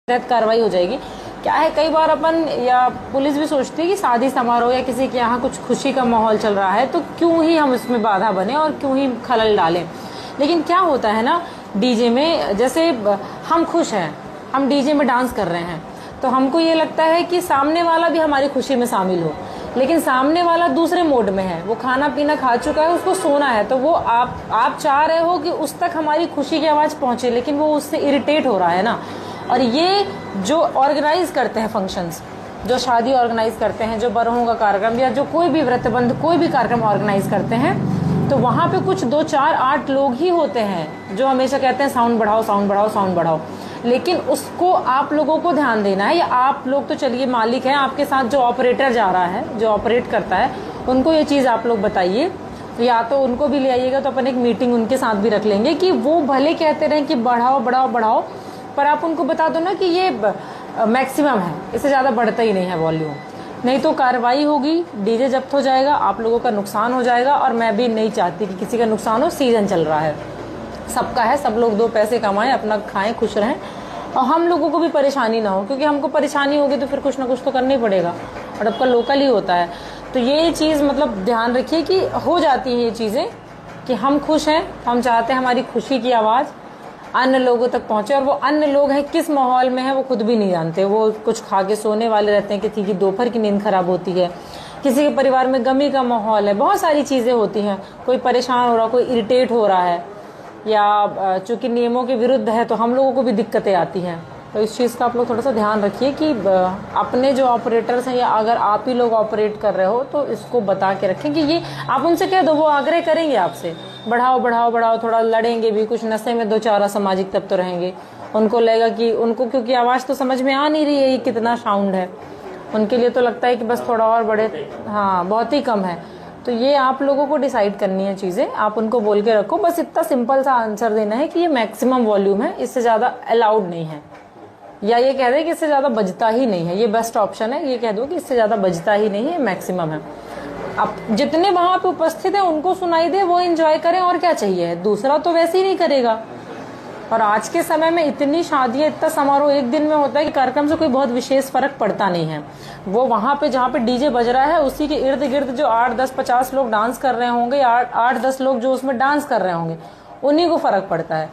तहत कार्रवाई हो जाएगी। क्या है, कई बार अपन या पुलिस भी सोचती है कि शादी समारोह या किसी के यहाँ कुछ खुशी का माहौल चल रहा है तो क्यों ही हम इसमें बाधा बने और क्यों ही खलल डालें। लेकिन क्या होता है ना, डीजे में जैसे हम खुश हैं, हम डीजे में डांस कर रहे हैं तो हमको ये लगता है कि सामने वाला भी हमारी खुशी में शामिल हो, लेकिन सामने वाला दूसरे मोड में है, वो खाना पीना खा चुका है, उसको सोना है, तो वो आप चाह रहे हो कि उस तक हमारी खुशी की आवाज़ पहुंचे, लेकिन वो उससे इरिटेट हो रहा है ना। और ये जो ऑर्गेनाइज करते हैं फंक्शंस, जो शादी ऑर्गेनाइज करते हैं, जो बरहों का कार्यक्रम या जो कोई भी व्रतबंध कोई भी कार्यक्रम ऑर्गेनाइज करते हैं, तो वहाँ पे कुछ 2 4 8 लोग ही होते हैं जो हमेशा कहते हैं साउंड बढ़ाओ साउंड बढ़ाओ साउंड बढ़ाओ। लेकिन उसको आप लोगों को ध्यान देना है, या आप लोग तो चलिए मालिक हैं, आपके साथ जो ऑपरेटर जा रहा है, जो ऑपरेट करता है, उनको ये चीज़ आप लोग बताइए, या तो उनको भी ले आइएगा तो अपन एक मीटिंग उनके साथ भी रख लेंगे कि वो भले कहते रहें कि बढ़ाओ बढ़ाओ बढ़ाओ, पर आप उनको बता दो ना कि ये मैक्सिमम है, इससे ज़्यादा बढ़ता ही नहीं है वॉल्यूम, नहीं तो कार्रवाई होगी, डीजे जब्त हो जाएगा, आप लोगों का नुकसान हो जाएगा। और मैं भी नहीं चाहती कि किसी का नुकसान हो, सीजन चल रहा है, सबका है, सब लोग 2 पैसे कमाएं, अपना खाएं, खुश रहें, और हम लोगों को भी परेशानी ना हो, क्योंकि हमको परेशानी होगी तो फिर कुछ ना कुछ तो करना ही पड़ेगा, और आपका लोकल ही होता है। तो ये चीज़ मतलब ध्यान रखिए कि हो जाती है ये चीज़ें कि हम खुश हैं, हम चाहते हैं हमारी खुशी की आवाज़ अन्य लोगों तक पहुंचे, और वो अन्य लोग हैं किस माहौल में है वो खुद भी नहीं जानते, वो कुछ खा के सोने वाले रहते हैं, किसी की दोपहर की नींद खराब होती है, किसी के परिवार में गमी का माहौल है, बहुत सारी चीज़ें होती हैं, कोई परेशान हो रहा, कोई इरिटेट हो रहा है, या चूंकि नियमों के विरुद्ध है तो हम लोगों को भी दिक्कतें आती हैं। तो इस चीज़ का आप लोग थोड़ा सा ध्यान रखिए कि अपने जो ऑपरेटर्स हैं, या अगर आप ही लोग ऑपरेट कर रहे हो तो इसको बता के रखें कि ये आप उनसे कह दो, वो आग्रह करेंगे आपसे बढ़ाओ बढ़ाओ बढ़ाओ, थोड़ा लड़ेंगे भी, कुछ नशे में 2 4 असामाजिक तत्व तो रहेंगे, उनको लगेगा कि उनको, क्योंकि आवाज़ तो समझ में आ नहीं रही है ये कितना साउंड है, उनके लिए तो लगता है कि बस थोड़ा और बढ़े, हाँ बहुत ही कम है। तो ये आप लोगों को डिसाइड करनी है चीज़ें, आप उनको बोल के रखो, बस इतना सिंपल सा आंसर देना है कि ये मैक्सिमम वॉल्यूम है, इससे ज़्यादा अलाउड नहीं है, या ये कह दे कि इससे ज़्यादा बजता ही नहीं है, ये बेस्ट ऑप्शन है, ये कह दो कि इससे ज़्यादा बजता ही नहीं है, मैक्सिमम है। अब जितने वहाँ पे उपस्थित हैं उनको सुनाई दे, वो एंजॉय करें, और क्या चाहिए, दूसरा तो वैसे ही नहीं करेगा। और आज के समय में इतनी शादियां, इतना समारोह एक दिन में होता है कि कार्यक्रम से कोई बहुत विशेष फर्क पड़ता नहीं है। वो वहां पे जहाँ पे डीजे बज रहा है उसी के इर्द गिर्द जो 8 10 50 लोग डांस कर रहे होंगे, 8 10 लोग जो उसमें डांस कर रहे होंगे, उन्हीं को फर्क पड़ता है।